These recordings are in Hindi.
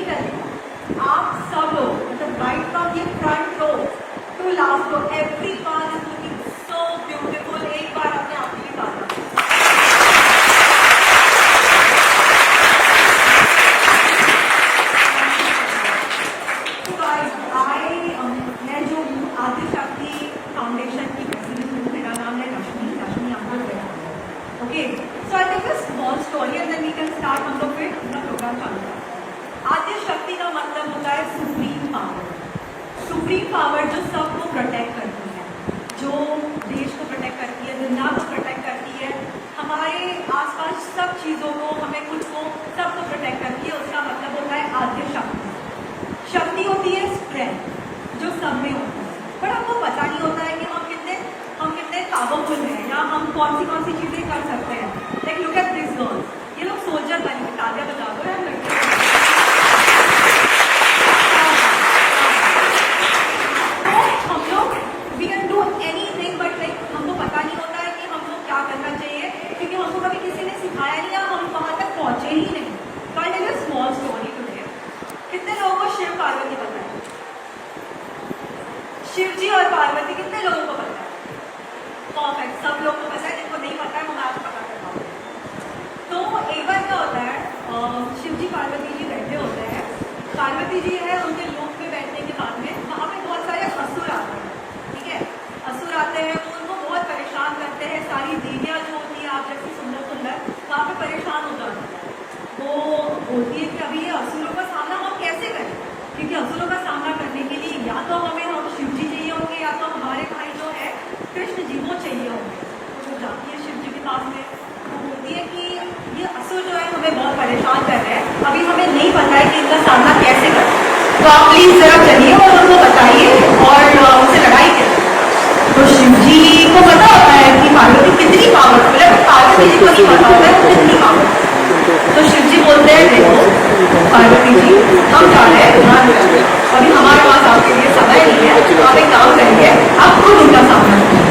नहीं करनी, आप सब लोग मतलब राइट फ्रॉम ये front row to last row, everyone is looking so beautiful. एक बार अपने आप के लिए बात मैं जो आदिशक्ति फाउंडेशन की प्रेसिडेंट हूँ, मेरा नाम है Rashmi Ambal. Okay, so I think a small story and then we can start. हम लोग फिर अपना प्रोग्राम चालू करें। आदिशक्ति का मतलब होता है सुप्रीम पावर। सुप्रीम पावर जो सबको प्रोटेक्ट करती है, जो देश को प्रोटेक्ट करती है, दुनिया को प्रोटेक्ट करती है, हमारे आसपास सब चीज़ों को, हमें खुद को, सबको प्रोटेक्ट करती है। उसका मतलब होता है आदिशक्ति। शक्ति होती है स्ट्रेंथ, जो सब में होती है, पर हमको पता नहीं होता है कि हम कितने पावरफुल हैं या हम कौन सी चीज़ें कर सकते हैं। Like look at this girls, ये लोग सोल्जर बने, तालियां बजा दो यार लड़के। तो हम लोग we can do anything, but like हमको पता नहीं होता है कि हमको क्या करना चाहिए, क्योंकि हमको कभी किसी ने सिखाया नहीं या हम वहाँ तक पहुँचे ही नहीं। तो I tell you a small story today. कितने लोगों को शिव पार्वती पता है? शिव जी और पार्वती कितने लोगों को पता है? परफेक्ट, सब लोगों को पता है। जिनको नहीं पता है वो मैं आपको पता करता हूँ। तो एक बार क्या होता है, शिव जी पार्वती जी बैठे होते हैं। पार्वती जी है, उनके लोक में बैठने के बाद में वहाँ पे बहुत सारे असुर आते हैं। ठीक है, असुर आते हैं, वो उनको बहुत परेशान करते हैं। सारी देवियाँ जो होती है आप जैसी सुंदर सुंदर, वहाँ पे परेशान हो जाती है। वो बोलती है कि अभी ये असुरों का सामना हम कैसे करें, क्योंकि असुरों का सामना करने के लिए या तो हमें हम शिव जी चाहिए होंगे या तो हमारे भाई जो है कृष्ण जी वो चाहिए होंगे। तो वो जाती है शिव जी के पास में, वो बोलती है कि ये असुर जो है हमें बहुत परेशान कर रहे हैं, अभी हमें नहीं पता है कि इनका सामना कैसे करें, तो आप प्लीज़ जरा चलिए और उनको बताइए और उनसे लड़ाई करें। तो शिव जी को पता होता है कि पार्वती कितनी पावरफुल है, पार्वती जी को नहीं पता होता है कितनी पावरफुल। तो शिव जी बोलते हैं देखो पार्वती जी, हम जा रहे हैं, अभी हमारे पास आपके लिए समय नहीं है, तो आप एक काम करिए, आप खुद उनका सामना करिए।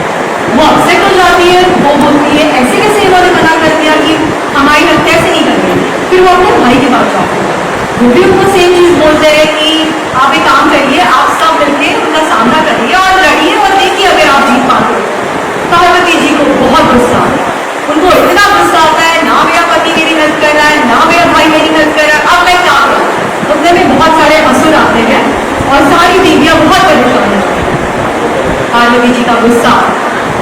वो अपसेट हो जाती है, वो बोलती है ऐसे कैसे इन्होंने मना कर दिया कि हमारी हत्या से नहीं करेंगे। फिर वो अपने भाई के पास जाते हैं, वो भी उनको सेम चीज़ बोलते हैं कि आप एक काम करिए, आप सब मिलके उनका सामना करिए और लड़िए और देखिए अगर आप जीत पाते हो। पार्वती जी को बहुत गुस्सा आता है, उनको इतना गुस्सा आता है, ना मेरा पति मेरी हेल्प कर रहा है, ना मेरा भाई मेरी हेल्प कर रहा है, अब मैं क्या करूँ। उतने में बहुत सारे असुर आते हैं और सारी देवियाँ बहुत परेशान हैं। पार्वती जी का गुस्सा,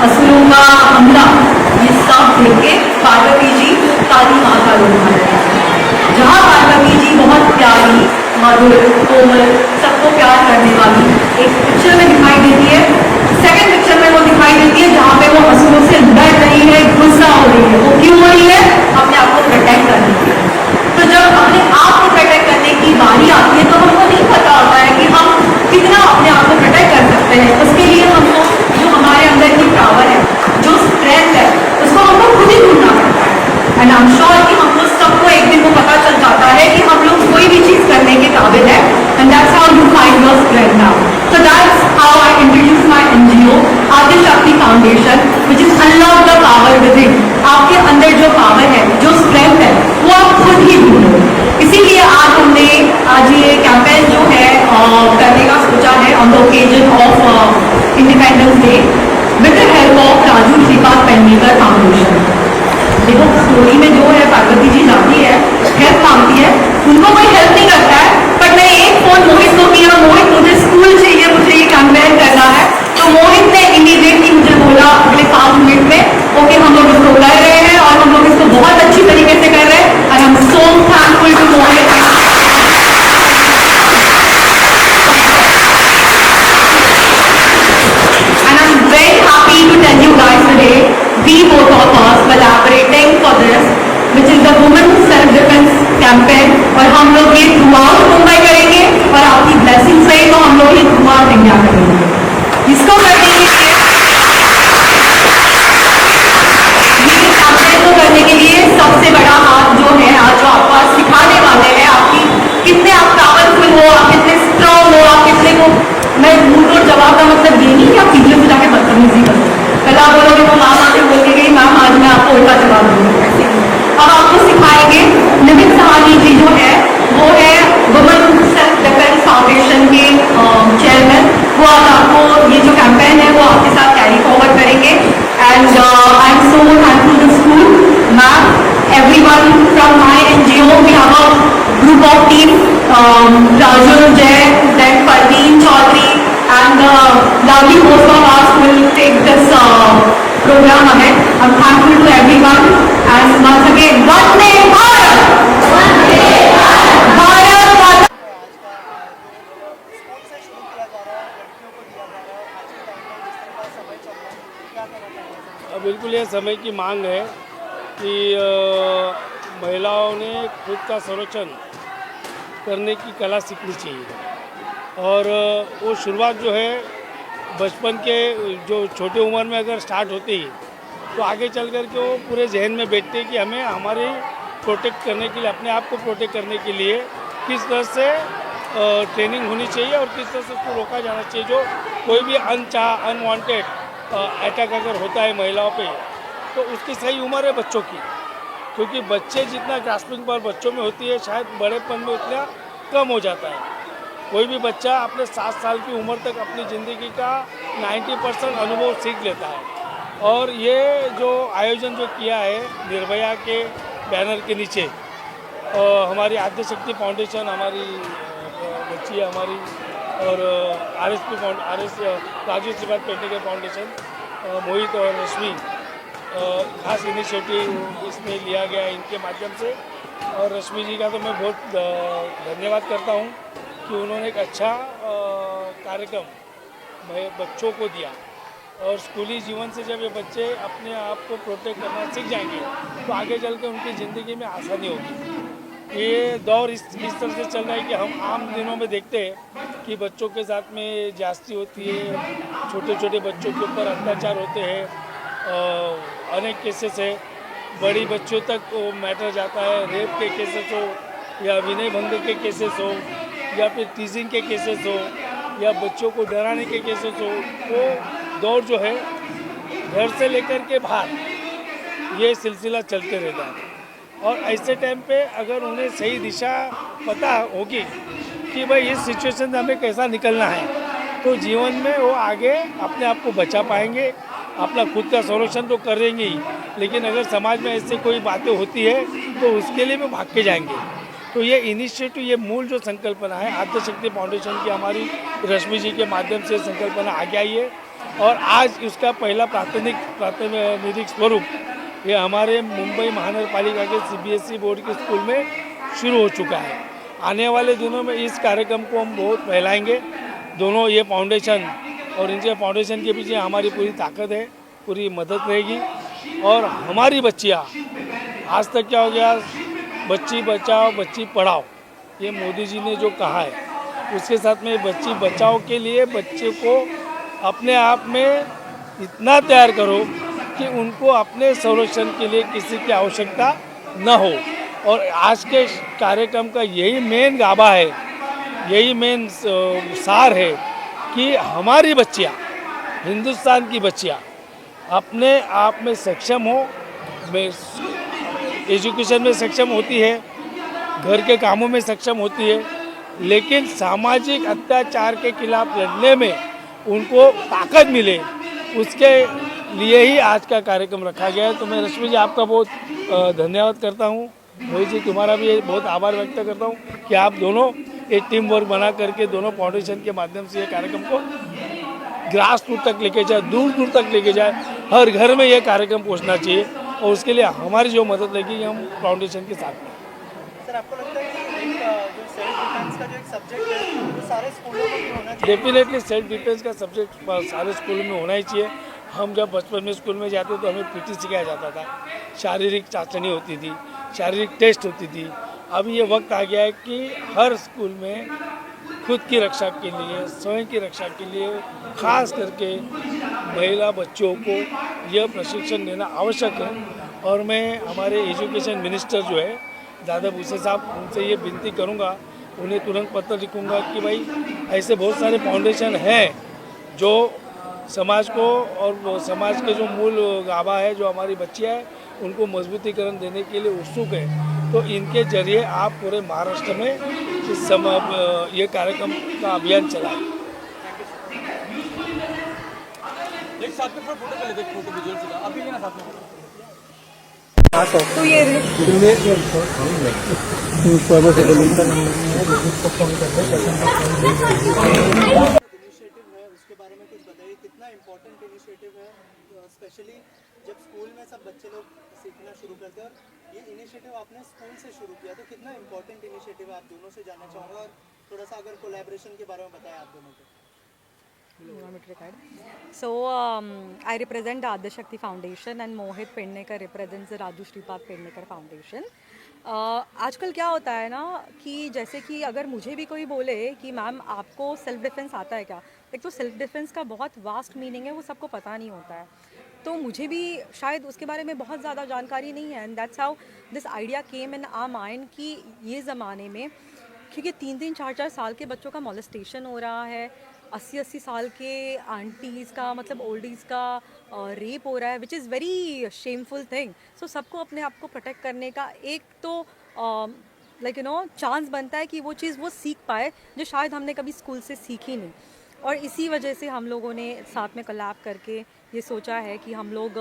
असुरों का हमला, ये सब देख के पार्वती जी काली माँ का रूप धारण करती है। जहाँ पार्वती जी बहुत प्यारी, मधुर, कोमल, सबको प्यार करने वाली एक पिक्चर में दिखाई देती है, सेकंड पिक्चर में वो दिखाई देती है जहाँ पे वो असुरों से लड़ रही है, गुस्सा हो रही है। वो क्यों हो रही है? अपने आप को प्रोटेक्ट करने के लिए। तो जब अपने आप को प्रोटेक्ट करने की बारी आती है तो हमको नहीं पता होता है कि हम कितना अपने आप को प्रोटेक्ट कर सकते हैं। उसके लिए हमको जो हमारे अंदर की पावर है, जो स्ट्रेंथ है, उसको हमको खुद ही ढूंढना पड़ता है। एंड आई एम श्योर कि हम लोग सबको एक दिन को पता चल जाता है कि हम लोग कोई भी चीज़ करने के काबिल है। And that's how you find your strength now. So that's how I introduce my NGO, Adishakti foundation, which is unlock the power within। आपके अंदर जो पावर है, जो स्ट्रेंथ है, वो आप खुद ही ढूंढो। इसीलिए आज हमने आज ये कैंपेन जो है करने का सोचा है on the occasion of independence day with the help of Raju Shripad Pednekar foundation. देखो स्टोरी में जो है पार्वती जी जाती है, हेल्प मांगती है, उनको कोई हेल्प नहीं करता है, बट मैंने एक फोन मोहित को किया, मोहित मुझे स्कूल चाहिए, मुझे ये कैंपेन करना है। तो मोहित ने इमीडिएटली मुझे बोला अगले 5 मिनट में ओके हम लोग इसको कर रहे हैं और हम लोग इसको बहुत अच्छी तरीके से कर रहे हैं। और I am so thankful to Mohit. And I'm very happy to tell you guys today, we both of us collaborating for this, which is the Women Self Defense Campaign। और हम लोग ये थ्रू आउट मुंबई करेंगे और आपकी ब्लेसिंग से तो हम लोग ये थ्रू आउट इंडिया करेंगे। इसको करने के लिए, ये कैंपेन को करने के लिए सबसे बड़ा हाथ जो है, आज जो आपको आज सिखाने वाले हैं, आपकी कितने आप पावरफुल हो, आप कितने स्ट्रॉन्ग हो, आप कितने को, मैं मुंह तोड़ जवाब का मतलब ये नहीं कि आप सीधे से जाके बदतमीजी करो। कल आप बोलोगे तो मैम आके बोल के गई मैम आज मैं आपको उल्टा जवाब दूंगी, ऐसे अब आपको सिखाएंगे। निमित सहानी जी जो है वो है woman Rajul Jain, then Parveen Chaudhary, and the lovely host of us will take this program ahead. I'm thankful to everyone, and once again, Vande Bharat! Bharat Mata! School से शुरू किया जा रहा है, लड़कियों को दिया जा रहा है, आज के टाइम में जिस तरह का समय चल रहा है, क्या कहना चाहेंगे? बिल्कुल ये समय की मांग है कि महिलाओं ने खुद का संरक्षण करने की कला सीखनी चाहिए और वो शुरुआत जो है बचपन के जो छोटे उम्र में अगर स्टार्ट होती है तो आगे चल कर के वो पूरे जहन में बैठते हैं कि हमें हमारी प्रोटेक्ट करने के लिए, अपने आप को प्रोटेक्ट करने के लिए किस तरह से ट्रेनिंग होनी चाहिए और किस तरह से उसको रोका जाना चाहिए। जो कोई भी अनवांटेड अटैक अगर होता है महिलाओं पे तो उसकी सही उम्र है बच्चों की, क्योंकि बच्चे जितना ग्रास्पिंग पावर बच्चों में होती है शायद बड़ेपन में उतना कम हो जाता है। कोई भी बच्चा अपने 7 साल की उम्र तक अपनी ज़िंदगी का 90% अनुभव सीख लेता है। और ये जो आयोजन जो किया है निर्भया के बैनर के नीचे हमारी आद्यशक्ति फाउंडेशन, हमारी बच्ची हमारी और RS राजीव श्रीपाद पेडनेकर फाउंडेशन, मोहित और रश्मि खास इनिशिएटिव इसमें लिया गया इनके माध्यम से। और रश्मि जी का तो मैं बहुत धन्यवाद करता हूँ कि उन्होंने एक अच्छा कार्यक्रम बच्चों को दिया। और स्कूली जीवन से जब ये बच्चे अपने आप को प्रोटेक्ट करना सीख जाएंगे तो आगे चल के उनकी ज़िंदगी में आसानी होगी। ये दौर इस तरह से चल रहा है कि हम आम दिनों में देखते हैं कि बच्चों के साथ में जास्ती होती है, छोटे छोटे बच्चों के ऊपर अत्याचार होते हैं, अनेक केसेस है, बड़ी बच्चों तक वो मैटर जाता है, रेप के केसेस हो या विनय भंग के केसेस हो या फिर टीजिंग के केसेस हो या बच्चों को डराने के केसेस हो। वो दौर जो है घर से लेकर के बाहर ये सिलसिला चलते रहता है। और ऐसे टाइम पे अगर उन्हें सही दिशा पता होगी कि भाई इस सिचुएशन से हमें कैसा निकलना है तो जीवन में वो आगे अपने आप को बचा पाएंगे, अपना खुद का संरक्षण तो करेंगे ही, लेकिन अगर समाज में ऐसे कोई बातें होती है तो उसके लिए भी भाग के जाएंगे। तो ये इनिशिएटिव, ये मूल जो संकल्पना है आद्यशक्ति फाउंडेशन की, हमारी रश्मि जी के माध्यम से संकल्पना आगे आई है और आज उसका पहला प्रातिनिधिक स्वरूप ये हमारे मुंबई महानगर पालिका के CBSE बोर्ड के स्कूल में शुरू हो चुका है। आने वाले दिनों में इस कार्यक्रम को हम बहुत फैलाएंगे। दोनों ये फाउंडेशन और इनके फाउंडेशन के पीछे हमारी पूरी ताकत है, पूरी मदद रहेगी। और हमारी बच्चियाँ, आज तक क्या हो गया, बच्ची बचाओ बच्ची पढ़ाओ, ये मोदी जी ने जो कहा है उसके साथ में बच्ची बचाओ के लिए बच्चे को अपने आप में इतना तैयार करो कि उनको अपने संरक्षण के लिए किसी की आवश्यकता न हो। और आज के कार्यक्रम का यही मेन गाभा है, यही मेन सार है कि हमारी बच्चियाँ, हिंदुस्तान की बच्चियाँ अपने आप में सक्षम हो, एजुकेशन में सक्षम होती है, घर के कामों में सक्षम होती है, लेकिन सामाजिक अत्याचार के खिलाफ लड़ने में उनको ताकत मिले, उसके लिए ही आज का कार्यक्रम रखा गया है। तो मैं रश्मि जी आपका बहुत धन्यवाद करता हूँ, मोहित जी तुम्हारा भी बहुत आभार व्यक्त करता हूँ कि आप दोनों एक टीम वर्क बना करके दोनों फाउंडेशन के माध्यम से ये कार्यक्रम को ग्रास रूट तक लेके जाए, दूर दूर तक लेके जाए, हर घर में ये कार्यक्रम पहुँचना चाहिए और उसके लिए हमारी जो मदद लगेगी हम फाउंडेशन के साथ में। सर, आपको लगता है कि जो सेल्फ डिफेंस का जो एक सब्जेक्ट है वो सारे स्कूलों में भी होना चाहिए? डेफिनेटली सेल्फ डिफेंस का सब्जेक्ट सारे स्कूलों में होना ही चाहिए। हम जब बचपन में स्कूल में जाते तो हमें PT सिखाया जाता था, शारीरिक चाचनी होती थी, शारीरिक टेस्ट होती थी। अब ये वक्त आ गया है कि हर स्कूल में खुद की रक्षा के लिए, स्वयं की रक्षा के लिए खास करके महिला बच्चों को यह प्रशिक्षण देना आवश्यक है। और मैं हमारे एजुकेशन मिनिस्टर जो है दादा भूसे साहब, उनसे ये विनती करूँगा, उन्हें तुरंत पत्र लिखूँगा कि भाई ऐसे बहुत सारे फाउंडेशन हैं जो समाज को और समाज के जो मूल गाभा है, जो हमारी बच्चियाँ हैं, उनको मजबूतीकरण देने के लिए उत्सुक है। तो इनके जरिए आप पूरे महाराष्ट्र में ये कार्यक्रम का अभियान चलाएं। एक साथ में फोटो ले लेते, फोटो विजुअल अभी लेना साथ में। तो ये इनिशिएटिव है उसके बारे में कुछ बताइए, कितना इम्पोर्टेंट इनिशिएटिव है, स्पेशली जब स्कूल में सब बच्चे लोग सीखना शुरू करते हैं, और ये इनिशिएटिव आपने स्कूल से शुरू किया, तो कितना इम्पोर्टेंट इनिशिएटिव है, आप दोनों से जानना चाहूँगा। और थोड़ा सा अगर कोलैबोरेशन के बारे में बताएं आप दोनों को। So I represent the Adya Shakti Foundation and Mohit Pednekar represents the Raju Shripad Pednekar Foundation. आजकल क्या होता है ना कि जैसे कि अगर मुझे भी कोई बोले कि मैम आपको सेल्फ डिफेंस आता है क्या, एक तो सेल्फ डिफेंस का बहुत वास्ट मीनिंग है, वो सबको पता नहीं होता है। तो मुझे भी शायद उसके बारे में बहुत ज़्यादा जानकारी नहीं है, and that's how this idea came in our mind कि ये ज़माने में क्योंकि 3-3, 4-4 साल के बच्चों का मॉलेस्टेशन हो रहा है, 80-80 साल के आंटीज़ का मतलब ओल्डीज़ का रेप हो रहा है, which is very shameful thing. So सबको अपने आप को प्रोटेक्ट करने का एक तो लाइक यू नो चांस बनता है कि वो चीज़ वो सीख पाए जो शायद हमने कभी स्कूल से सीखी नहीं। और इसी वजह से हम लोगों ने साथ में कोलैब करके ये सोचा है कि हम लोग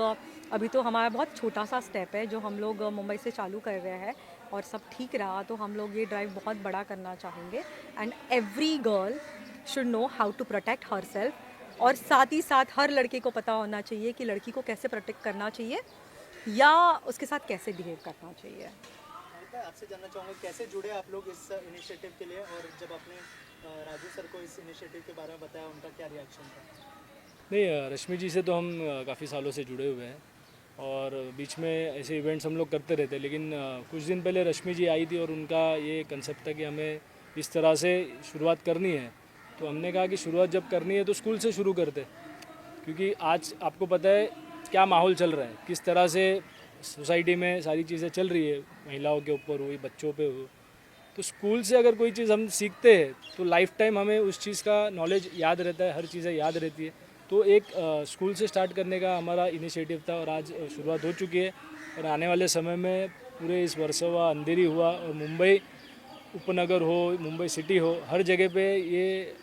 अभी तो हमारा बहुत छोटा सा स्टेप है जो हम लोग मुंबई से चालू कर रहे हैं, और सब ठीक रहा तो हम लोग ये ड्राइव बहुत बड़ा करना चाहेंगे। And every girl should know how to protect herself, और साथ ही साथ हर लड़के को पता होना चाहिए कि लड़की को कैसे प्रोटेक्ट करना चाहिए या उसके साथ कैसे बिहेव करना चाहिए। आपसे जानना चाहूँगा कैसे जुड़े आप लोग इस इनिशिएटिव के लिए, और जब आपने राजू सर को इस इनिशिएटिव के बारे में बताया उनका क्या रिएक्शन था? नहीं, रश्मि जी से तो हम काफ़ी सालों से जुड़े हुए हैं और बीच में ऐसे इवेंट्स हम लोग करते रहते हैं, लेकिन कुछ दिन पहले रश्मि जी आई थी और उनका ये कंसेप्ट था कि हमें इस तरह से शुरुआत करनी है। तो हमने कहा कि शुरुआत जब करनी है तो स्कूल से शुरू करते, क्योंकि आज आपको पता है क्या माहौल चल रहा है, किस तरह से सोसाइटी में सारी चीज़ें चल रही है, महिलाओं के ऊपर हुई, बच्चों पे हो। तो स्कूल से अगर कोई चीज़ हम सीखते हैं तो लाइफ टाइम हमें उस चीज़ का नॉलेज याद रहता है, हर चीज़ें याद रहती है। तो एक स्कूल से स्टार्ट करने का हमारा इनिशिएटिव था और आज शुरुआत हो चुकी है, और आने वाले समय में पूरे इस वर्सोवा, अंधेरी हुआ और मुंबई उपनगर हो, मुंबई सिटी हो, हर जगह पे ये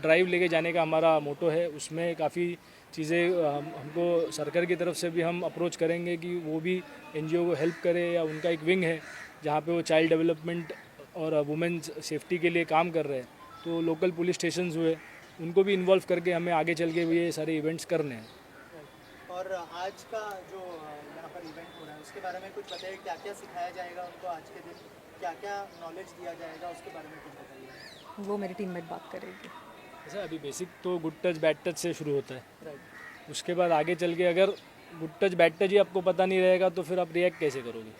ड्राइव लेके जाने का हमारा मोटो है। उसमें काफ़ी चीज़ें हमको सरकार की तरफ से भी हम अप्रोच करेंगे कि वो भी एनजीओ को हेल्प करे, या उनका एक विंग है जहाँ पे वो चाइल्ड डेवलपमेंट और वुमेन्स सेफ्टी के लिए काम कर रहे हैं। तो लोकल पुलिस स्टेशंस हुए, उनको भी इन्वॉल्व करके हमें आगे चल के भी ये सारे इवेंट्स करने हैं। और आज का जो यहाँ पर इवेंट हो रहा है उसके बारे में कुछ बताइए, क्या क्या सिखाया जाएगा उनको आज के दिन, क्या क्या नॉलेज दिया जाएगा, उसके बारे में कुछ बताइए। वो मेरी टीममेट बात करेगी। ऐसा अभी बेसिक तो गुड टच बैड टच से शुरू होता है, राइट। उसके बाद आगे चल के अगर गुड टच बैड टच ही आपको पता नहीं रहेगा तो फिर आप रिएक्ट कैसे करोगे।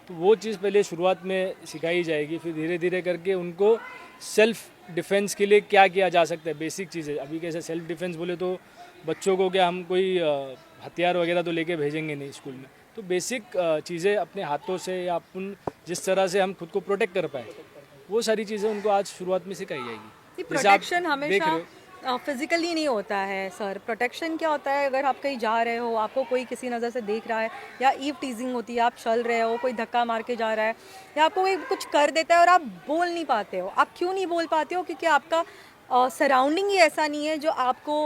तो वो चीज़ पहले शुरुआत में सिखाई जाएगी, फिर धीरे धीरे करके उनको सेल्फ डिफेंस के लिए क्या किया जा सकता है, बेसिक चीज़ें। अभी कैसे सेल्फ डिफेंस बोले तो बच्चों को क्या हम कोई हथियार वगैरह तो लेके भेजेंगे नहीं स्कूल में, तो बेसिक चीज़ें अपने हाथों से या अपन जिस तरह से हम खुद को प्रोटेक्ट कर पाए, वो सारी चीज़ें उनको आज शुरुआत में सिखाई जाएगी। प्रोटेक्शन हमेशा फिजिकली नहीं होता है सर। प्रोटेक्शन क्या होता है, अगर आप कहीं जा रहे हो, आपको कोई किसी नज़र से देख रहा है, या ईव टीजिंग होती है, आप चल रहे हो, कोई धक्का मार के जा रहा है, या आपको कोई कुछ कर देता है और आप बोल नहीं पाते हो। आप क्यों नहीं बोल पाते हो? क्योंकि आपका सराउंडिंग ही ऐसा नहीं है जो आपको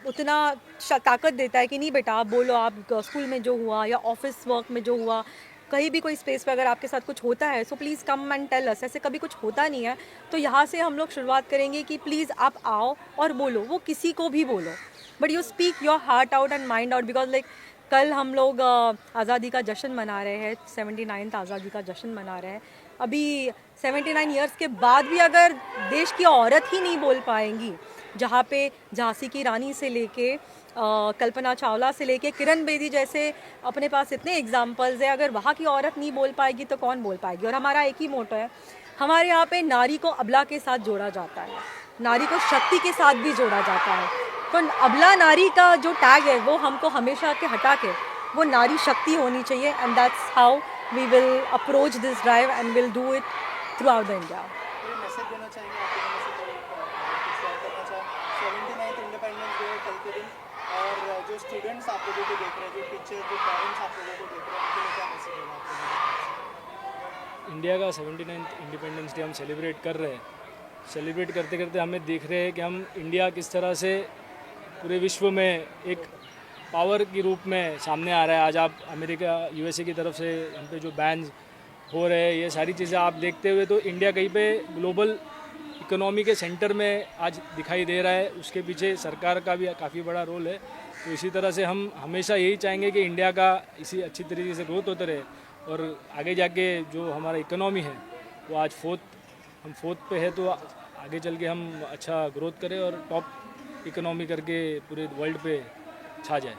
उतना ताकत देता है कि नहीं बेटा आप बोलो, आप स्कूल में जो हुआ या ऑफिस वर्क में जो हुआ, कहीं भी कोई स्पेस पे अगर आपके साथ कुछ होता है so please come and tell us. ऐसे कभी कुछ होता नहीं है, तो यहाँ से हम लोग शुरुआत करेंगे कि प्लीज़ आप आओ और बोलो, वो किसी को भी बोलो, but you speak your heart out and mind out. Because like कल हम लोग आज़ादी का जश्न मना रहे हैं, 79th आज़ादी का जश्न मना रहे हैं। अभी 79 ईयर्स के बाद भी अगर देश की औरत ही नहीं बोल पाएंगी, जहाँ पे झांसी की रानी से लेके कल्पना चावला से लेके किरण बेदी जैसे अपने पास इतने एग्जाम्पल्स हैं, अगर वहाँ की औरत नहीं बोल पाएगी तो कौन बोल पाएगी। और हमारा एक ही मोटो है, हमारे यहाँ पे नारी को अबला के साथ जोड़ा जाता है, नारी को शक्ति के साथ भी जोड़ा जाता है। तो अबला नारी का जो टैग है वो हमको हमेशा के हटा के वो नारी शक्ति होनी चाहिए, and that's how we will approach this drive and will do it throughout the India. Message देना चाहेंगे आप लोगों में से कुछ शेयर करना चाहें? 79th इंडिपेंडेंस डे कल के दिन, और जो स्टूडेंट्स आप लोगों को देख रहे हैं, जो टीचर, जो पेरेंट्स आप लोगों को देख रहे हैं, उनके लिए क्या मैसेज होगा आप लोगों को? इंडिया का 79th इंडिपेंडेंस डे हम सेलिब्रेट कर रहे हैं। सेलिब्रेट करते करते हमें देख रहे हैं कि हम इंडिया किस तरह से पूरे विश्व में एक पावर के रूप में सामने आ रहा है। आज आप अमेरिका यूएसए की तरफ से हम पे जो बैन हो रहे हैं, ये सारी चीज़ें आप देखते हुए तो इंडिया कहीं पे ग्लोबल इकोनॉमी के सेंटर में आज दिखाई दे रहा है। उसके पीछे सरकार का भी काफ़ी बड़ा रोल है। तो इसी तरह से हम हमेशा यही चाहेंगे कि इंडिया का इसी अच्छी तरीके से ग्रोथ होते रहे और आगे जाके जो हमारा इकोनॉमी है वो आज हम फोर्थ पे है, तो आगे चल के हम अच्छा ग्रोथ करें और टॉप इकोनॉमी करके पूरे वर्ल्ड पे छा जाए।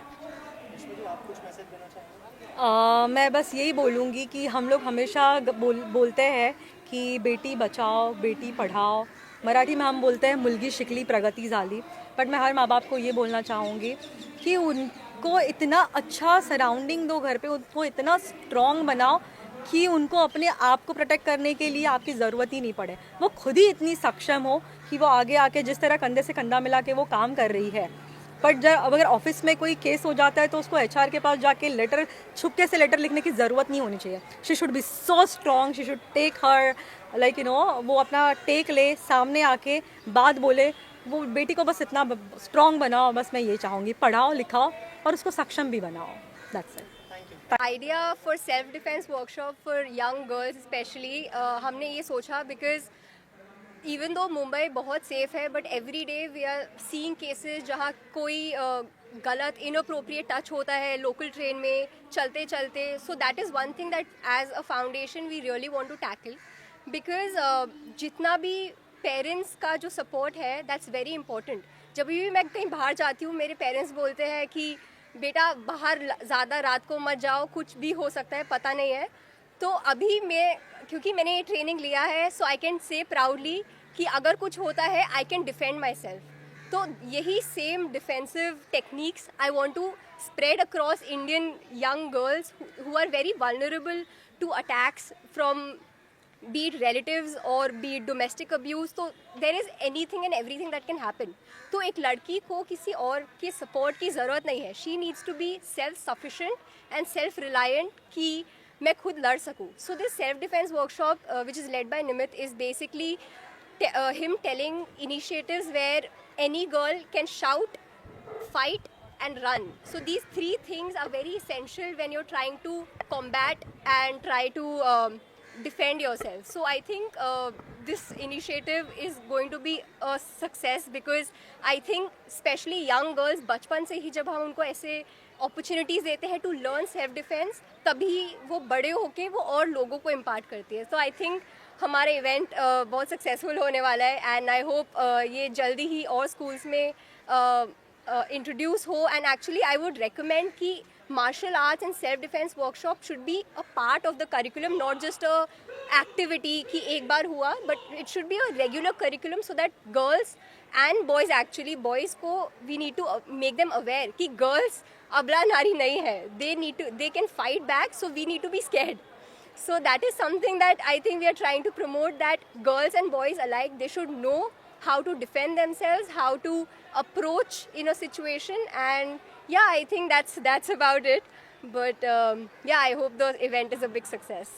विष्णु जी, आप कुछ मैसेज देना चाहेंगे? मैं बस यही बोलूँगी कि हम लोग हमेशा बोलते हैं कि बेटी बचाओ बेटी पढ़ाओ, मराठी में हम बोलते हैं मुलगी शिकली प्रगति झाली। बट मैं हर माँ बाप को ये बोलना चाहूँगी कि उनको इतना अच्छा सराउंडिंग दो घर पे, उनको इतना स्ट्रॉन्ग बनाओ कि उनको अपने आप को प्रोटेक्ट करने के लिए आपकी ज़रूरत ही नहीं पड़े। वो खुद ही इतनी सक्षम हो कि वो आगे आके जिस तरह कंधे से कंधा मिला के वो काम कर रही है। बट जब अगर ऑफिस में कोई केस हो जाता है तो उसको एचआर के पास जाके लेटर छुपके से लेटर लिखने की ज़रूरत नहीं होनी चाहिए। She should be so strong, she should take her like वो अपना टेक ले, सामने आके बात बोले। वो बेटी को बस इतना स्ट्रॉन्ग बनाओ, बस मैं ये चाहूँगी। पढ़ाओ लिखाओ और उसको सक्षम भी बनाओ। That's it. Idea for self defence workshop for young girls specially हमने ये सोचा बिकॉज इवन दो मुंबई बहुत सेफ है but every day we are seeing cases जहाँ कोई गलत इनअप्रोप्रिएट टच होता है लोकल ट्रेन में चलते चलते। So that is one thing that as a foundation we really want to tackle because जितना भी पेरेंट्स का जो सपोर्ट है दैट्स वेरी इंपॉर्टेंट। जब भी मैं कहीं बाहर जाती हूँ मेरे पेरेंट्स बोलते हैं कि बेटा बाहर ज़्यादा रात को मत जाओ, कुछ भी हो सकता है पता नहीं है। तो अभी क्योंकि मैंने ये ट्रेनिंग लिया है सो आई कैन से प्राउडली कि अगर कुछ होता है I can defend myself. तो यही same defensive techniques I want to spread across Indian young girls who are very vulnerable to attacks from be it relatives or be it domestic abuse. तो there is anything and everything that can happen. तो एक लड़की को किसी और के सपोर्ट की ज़रूरत नहीं है. She needs to be self-sufficient and self-reliant कि मैं खुद लड़ सकूँ. So this self-defense workshop which is led by Nimit is basically him telling initiatives where any girl can shout, fight and run. So these three things are very essential when you're trying to combat and try to defend yourself. So I think this initiative is going to be a success because I think especially young girls बचपन से ही जब हम उनको ऐसे opportunities देते हैं to learn self defense तभी वो बड़े होके वो और लोगों को इम्पार्ट करती है. So I think हमारा इवेंट बहुत सक्सेसफुल होने वाला है एंड आई होप ये जल्दी ही और स्कूल्स में इंट्रोड्यूस हो. And actually I would recommend कि martial arts and self defense workshop should be a part of the curriculum, not just a activity कि एक बार हुआ, but it should be a regular curriculum so that girls and boys, actually boys को we need to make them aware कि girls अबला नारी नहीं है, they can fight back, so we need to be scared. So that is something that I think we are trying to promote, that girls and boys alike, they should know how to defend themselves, how to approach in a situation. And yeah, I think that's about it. But yeah, I hope the event is a big success.